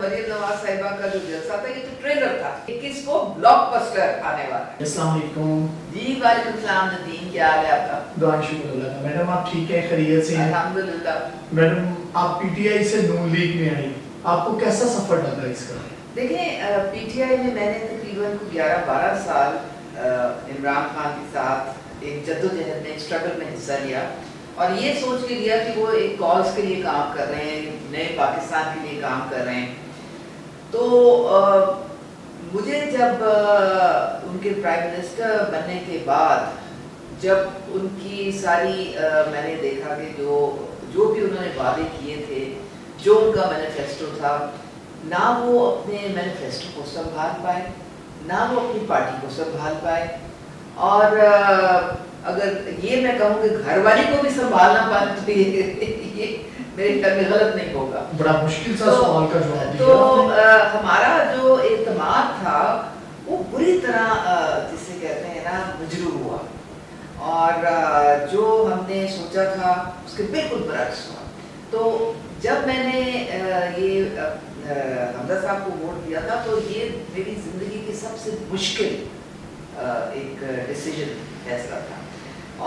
मरियम नवाज साहिबा का जो जलसा था ये तो ट्रेलर था, 21 को ब्लॉकबस्टर आने वाला है। अस्सलाम वालेकुम। जी वालेकुम सलाम नदीम, क्या हाल है आपका? दुआ शुक्र अल्लाह का। मैडम आप ठीक है, खैरियत से हैं? अल्हम्दुलिल्लाह। मैडम आप पीटीआई से नून लीग में आई, आपको कैसा सफर लगा इसका? देखिए पीटीआई में मैंने तकरीबन 11-12 साल इमरान खान के साथ एक जद्दोजहद में, स्ट्रगल में हिस्सा लिया और ये सोच के लिया कि वो एक कॉज के लिए काम कर रहे हैं, नए पाकिस्तान के लिए काम कर रहे हैं। तो मुझे जब उनके प्राइम मिनिस्टर बनने के बाद जब उनकी सारी मैंने देखा कि जो भी उन्होंने वादे किए थे, जो उनका मैनिफेस्टो था, ना वो अपने मैनिफेस्टो को संभाल पाए, ना वो अपनी पार्टी को संभाल पाए। और अगर ये मैं कहूँ कि घरवाली को भी संभालना पाए तो ये मेरे ख्याल में गलत नहीं होगा। बड़ा मुश्किल सा सवाल का जवाब दिया तो हमारा जो एतमाद था वो बुरी तरह जिसे कहते हैं ना मजरूह हुआ और जो हमने सोचा था उसके बिल्कुल बरक्स हुआ। तो जब मैंने ये हमजा साहब को वोट दिया था तो ये मेरी ज़िंदगी की सबसे मुश्किल एक डिसीजन फैसला था।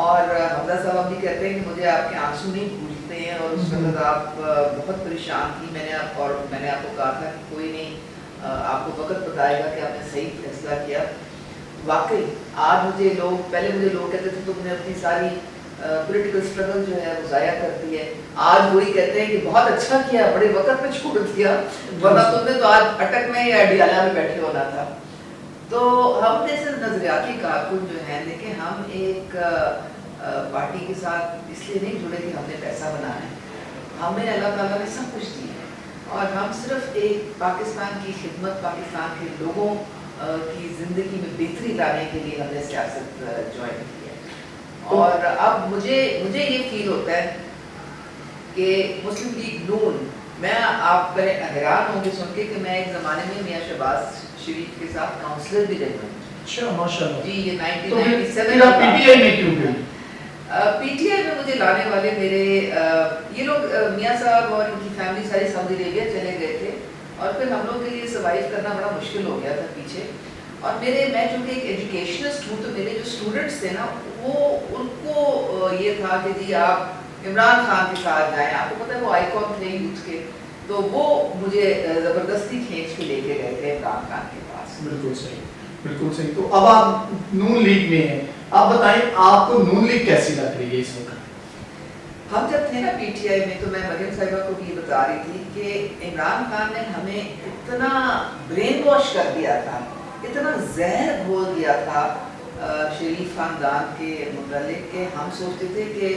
और हमजा साहब भी कहते हैं कि मुझे आपके आंसू नहीं भूलते हैं और उस वक्त आप बहुत परेशान थी। मैंने आपको कहा था कि कोई नहीं, आपको वक्त बताएगा कि आपने सही फैसला किया। वाकई आज मुझे लोग कहते थे तुमने अपनी सारी पॉलिटिकल स्ट्रगल जो है वो ज़ाया कर दी है। आज वही कहते हैं कि बहुत अच्छा किया, बड़े वक्त पे छोड़ दिया, वरना तुमने तो आज अटक में या अडियाला में बैठे होना था। तो हम जैसे नजरियाती कारकुन जो हैं, देखें हम एक पार्टी के साथ इसलिए नहीं जुड़े कि हमने पैसा बनाना है, हमें अल्लाह ताला ने सब कुछ दिया है और हम सिर्फ एक पाकिस्तान की खिदमत, पाकिस्तान के लोगों की ज़िंदगी में बेहतरी लाने के लिए हमने सियासत ज्वाइन की है। और अब मुझे ये फील होता है कि मुस्लिम लीग नून, मैं आप हैरान होंगे सुन के कि मैं एक ज़माने में मियां शहबाज शरीफ के साथ काउंसलर भी रही हूँ। अच्छा माशाल्लाह। जी ये 1997 तो पीटीआई में क्यों गई? पीटीआई में मुझे लाने वाले मेरे ये लोग मियां साहब और इनकी फैमिली सारी सऊदी अरेबिया चले गए थे और फिर हम लोग के लिए सर्वाइव करना बड़ा मुश्किल हो गया था पीछे। और मैं चूँकि एक एजुकेशनिस्ट हूँ तो मेरे जो स्टूडेंट्स थे ना वो उनको ये था कि जी आप इमरान खान के साथ जाएँ, आपको पता है वो आइकॉन थे यूथ के, तो वो मुझे ज़बरदस्ती खींच के लेके गए थे इमरान खान के पास। बिल्कुल सही, बिल्कुल सही। तो अब आप नून लीग में हैं, आप बताएं आपको नून लीग कैसी लग रही है इस वक्त? हम जब थे ना पीटीआई में तो मैं मरियम साहिबा को भी बता रही थी कि इमरान खान ने हमें इतना ब्रेन वॉश कर दिया था, इतना जहर घोल दिया था शरीफ खानदान के मुतालिक के हम सोचते थे कि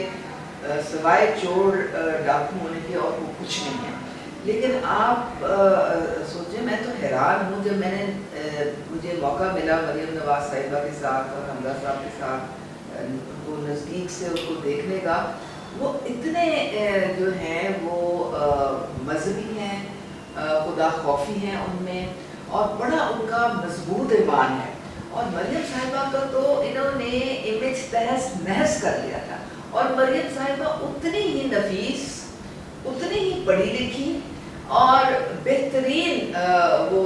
सवाए चोर डाकू होने के और वो कुछ नहीं है। लेकिन आप सोचें, मैं तो हैरान हूँ जब मुझे मौका मिला मरियम नवाज साहिबा के साथ और हमजा साहब के साथ उनको नज़दीक से उनको देखने का। वो इतने जो हैं वो मजहबी हैं, खुदा खौफी हैं उनमें और बड़ा उनका मजबूत ईमान है। और मरियम साहिबा का तो इन्होंने इमेज तहस नहस कर लिया था। और मरियम साहिबा उतनी ही नफीस, उतनी ही पढ़ी लिखी और बेहतरीन वो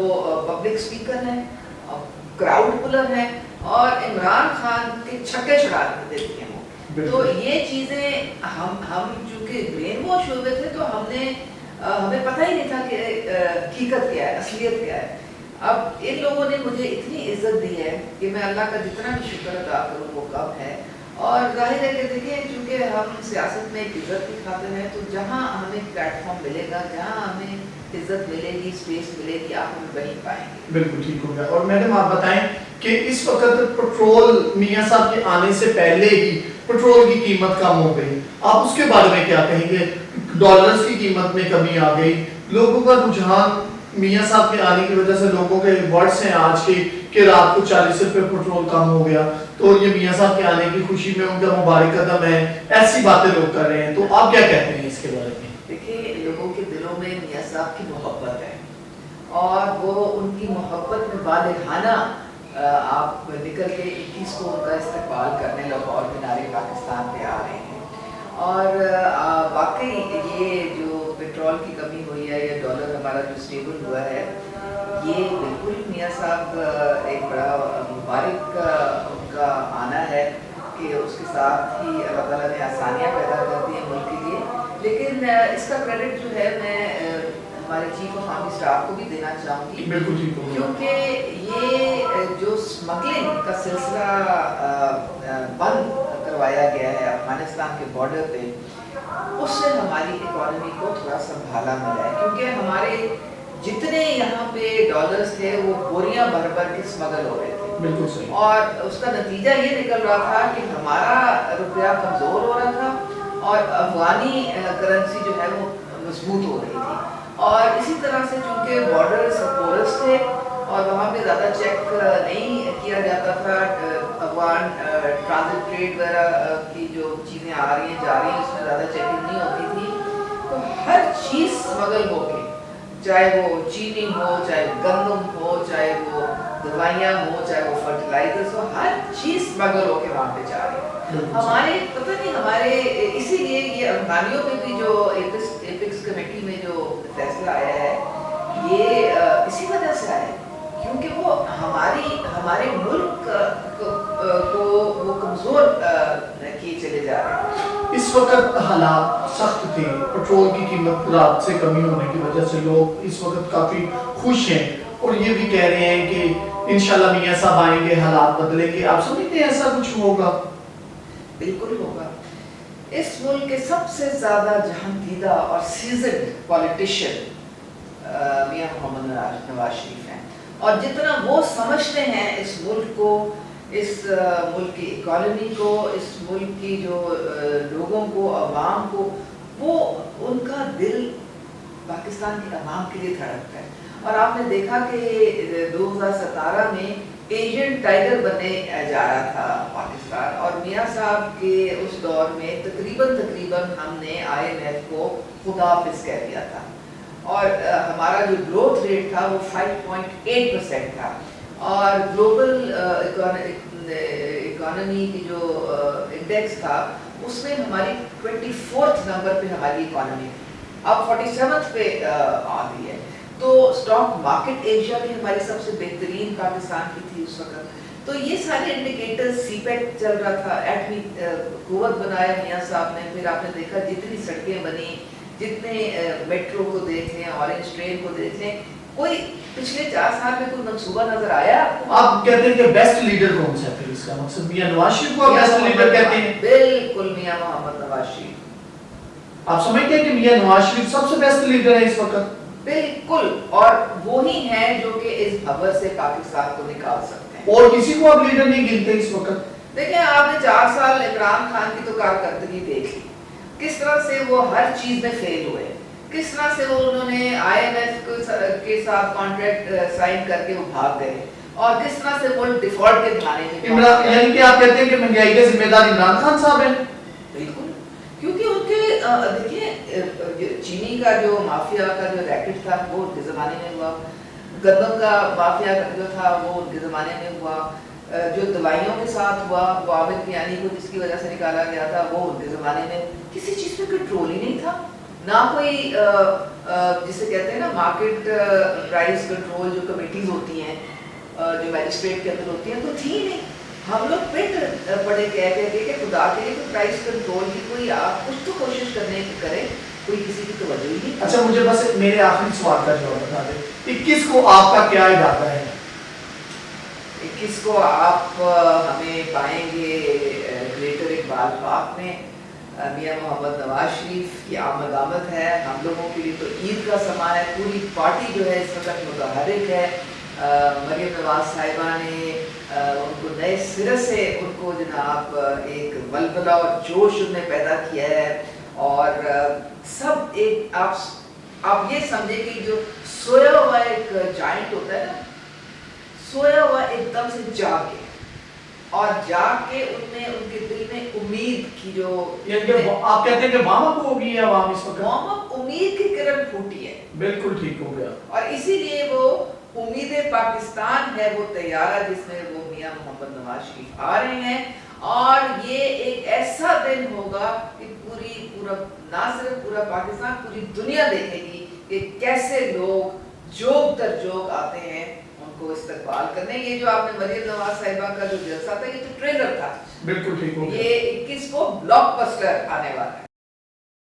पब्लिक स्पीकर हैं, क्राउड पुलर हैं और इमरान खान के छक्के छुड़ा देती हैं वो। तो ये चीज़ें हम चूँकि ब्रेन वॉश हो गए थे तो हमें पता ही नहीं था कि हकीकत क्या है, असलियत क्या है। अब इन लोगों ने मुझे इतनी इज्जत दी है कि मैं अल्लाह का जितना भी शुक्र अदा करूँ वो कम है। और जाहिर है कि देखिए चूँकि हम सियासत में एक इज़्ज़त की खातिर हैं तो जहाँ हमें प्लेटफॉर्म मिलेगा, जहाँ हमें इज़्ज़त मिलेगी, स्पेस मिलेगी, आप हमें वहीं पाएंगे। बिल्कुल ठीक हो गया। और मैडम आप बताएं कि इस वक्त पेट्रोल मियां साहब के आने से पहले ही पेट्रोल की कीमत कम हो गई, आप उसके बारे में क्या कहेंगे? डॉलर्स की कीमत में कमी आ गई, लोगों का रुझान मियां साहब के आने की वजह से लोगों के वर्ड्स हैं आज के कि रात को 40 रुपये पेट्रोल कम हो गया, तो ये मियां साहब के आने की खुशी में उनका मुबारक कदम है, ऐसी बातें लोग कर रहे हैं, तो आप क्या कहते हैं इसके बारे में? देखिए लोगों के दिलों में मियां साहब की मोहब्बत है और वो उनकी मोहब्बत में बालिगाना आप निकल के 21 को उनका इस्तेमाल करने लाहौर मीनार पाकिस्तान पे आ रहे हैं। और वाकई ये जो पेट्रोल की कमी हुई है या डॉलर हमारा जो स्टेबल हुआ है, ये बिल्कुल मियाँ साहब एक बड़ा मुबारक उनका आना है कि उसके साथ ही अल्लाह ताला ने आसानियाँ पैदा कर दी हैं मुल्क के लिए। लेकिन इसका क्रेडिट जो है मैं हमारे चीफ ऑफ आर्मी स्टाफ को भी देना चाहूँगी, बिल्कुल ठीक होगा। क्योंकि ये जो स्मगलिंग का सिलसिला बंद करवाया गया है अफगानिस्तान के बॉर्डर पे, उससे हमारी इकॉनमी को थोड़ा संभाला मिला है, क्योंकि हमारे जितने यहाँ पे डॉलर्स थे वो बोरियां भर भर के स्मगल हो रहे थे। बिल्कुल सही। और उसका नतीजा ये निकल रहा था कि हमारा रुपया कमज़ोर हो रहा था और अफगानी करेंसी जो है वो मजबूत हो रही थी। और इसी तरह से चूँकि बॉर्डर पोरस थे और वहाँ पे ज़्यादा चेक नहीं किया जाता था, अफगान ट्रांजिट ट्रेड वगैरह की जो चीज़ें आ रही हैं जा रही हैं उसमें ज़्यादा चेकिंग नहीं होती थी, तो हर चीज़ स्मगल हो गई, चाहे वो चीनी हो, चाहे गंदम हो, चाहे वो दवाइयाँ हो, चाहे वो फर्टिलाइजर्स हो, हर चीज़ स्मगल होके वहाँ पे जा रही है। हमारे पता नहीं हमारे इसीलिए ये अफगानियों पे भी जो एपिक्स कमेटी में जो फैसला आया है ये इसी वजह से आया है, क्योंकि वो हमारे मुल्क को वो कमज़ोर किए चले जा रहे हैं। इस वक्त हालात सख्त थे, पेट्रोल की कीमत रात से कमी होने की वजह से लोग इस वक्त काफ़ी खुश हैं और ये भी कह रहे हैं कि इंशाल्लाह मियाँ साहब आएंगे, हालात बदलेंगे। आप समझते हैं ऐसा कुछ होगा? बिल्कुल होगा। इस मुल्क के सबसे ज़्यादा जहांगीदा और सीजन्ड पॉलिटिशियन मियाँ मोहम्मद नवाज शरीफ हैं, और जितना वो समझते हैं इस मुल्क को, इस मुल्क की इकॉनमी को, इस मुल्क की जो लोगों को, अवाम को, वो उनका दिल पाकिस्तान की अवाम के लिए धड़कता है। और आपने देखा कि 2017 में एशियन टाइगर बने जा रहा था पाकिस्तान, और मियाँ साहब के उस दौर में तकरीबन हमने IMF को खुदाफिज कह दिया था, और हमारा जो ग्रोथ रेट था वो 5.8% था, और ग्लोबल इकोनॉमी की जो इंडेक्स था उसमें हमारी 24th नंबर पे हमारी इकोनॉमी थी, अब 47th पे आ गई है। तो स्टॉक मार्केट एशिया में हमारी सबसे बेहतरीन पाकिस्तान की थी उस वक्त। तो ये सारे इंडिकेटर्स, सीपेक चल रहा था, एटमी कुव्वत बनाया मियाँ साहब ने, फिर आपने देखा जितनी सड़कें बनी, जितने मेट्रो को देख लें, ऑरेंज ट्रेन को देख लें, कोई पिछले 4 साल में कोई मंसूबा नजर आया? आप कहते हैं कि बेस्ट लीडर कौन सा है? फिर इसका मकसद मियाँ नवाज शरीफ को बेस्ट लीडर कहते हैं? बिल्कुल मियाँ मोहम्मद नवाज शरीफ। आप समझते हैं कि मियाँ नवाज शरीफ सबसे बेस्ट लीडर है इस वक्त? बिल्कुल, और वो ही हैं जो कि इस भंवर से पाकिस्तान को निकाल सकते हैं। और किसी को आप लीडर नहीं गिनते इस वक्त? देखिए, आपने 4 साल इमरान खान की तो कारकर्दगी देख ली, किस तरह से वो हर चीज में फेल हुए, किस तरह से वो उन्होंने IMF के साथ कॉन्ट्रैक्ट साइन करके वो भाग गए, और किस तरह से वो डिफॉल्ट के बहाने में इमरान, यानी कि आप कहते हैं कि महंगाई का जिम्मेदार इमरान खान साहब हैं? बिल्कुल, क्योंकि उनके देखिए चीनी का जो माफिया का जो रैकेट था वो उनके ज़माने में हुआ, गंदम का माफिया जो था वो उनके ज़माने में हुआ, जो दवाइयों के साथ हुआ, वो आमिर कियानी को जिसकी वजह से निकाला गया था वो उनके ज़माने में। किसी चीज़ पे कंट्रोल ही नहीं था, ना कोई जिसे कहते हैं ना मार्केट प्राइस कंट्रोल जो कमेटीज होती हैं, जो मैजिस्ट्रेट के अंदर होती हैं, तो थी नहीं। हम लोग पिट पड़े कह के कि खुदा के लिए कोई प्राइस कंट्रोल की कोई आप कुछ तो कोशिश करने की करें, कोई किसी की तवज्जो ही नहीं। अच्छा, मुझे बस मेरे आखिरी सवाल का जवाब बता दें, 21 को आपका क्या इरादा है? 21 को आप हमें पाएंगे ग्रेटर इकबाल पार्क में। मियाँ मोहम्मद नवाज शरीफ की आमद है, हम लोगों के लिए तो ईद का समा है, पूरी पार्टी जो है इस वक्त मुतहर्रिक है। मरियम नवाज साहिबा ने उनको नए सिरे से उनको जनाब एक बलबला और जोश उन्हें पैदा किया है, और सब एक आप ये समझे कि जो सोया हुआ एक जाइंट होता है ना, सोया हुआ एकदम से जागे, और जाके उनमें उनके दिल में उम्मीद की जो आप कहते हैं कि वार्म अप हो गई है आवाम इस वक्त? वार्म अप, उम्मीद की किरण फूटी है। बिल्कुल ठीक हो गया, और इसीलिए वो उम्मीद पाकिस्तान है वो तैयार है, जिसमें वो मियाँ मोहम्मद नवाज शरीफ आ रहे हैं, और ये एक ऐसा दिन होगा कि पूरी पूरा ना सिर्फ पूरा पाकिस्तान, पूरी दुनिया देखेगी कि कैसे लोग जोक दर जोक आते हैं उनको इस्तकबाल करने। ये जो आपने मरियम नवाज साहिबा का जो जलसा था, ये तो ट्रेलर था, बिल्कुल ठीक हो गया। ये 21 को ब्लॉकबस्टर आने वाला है।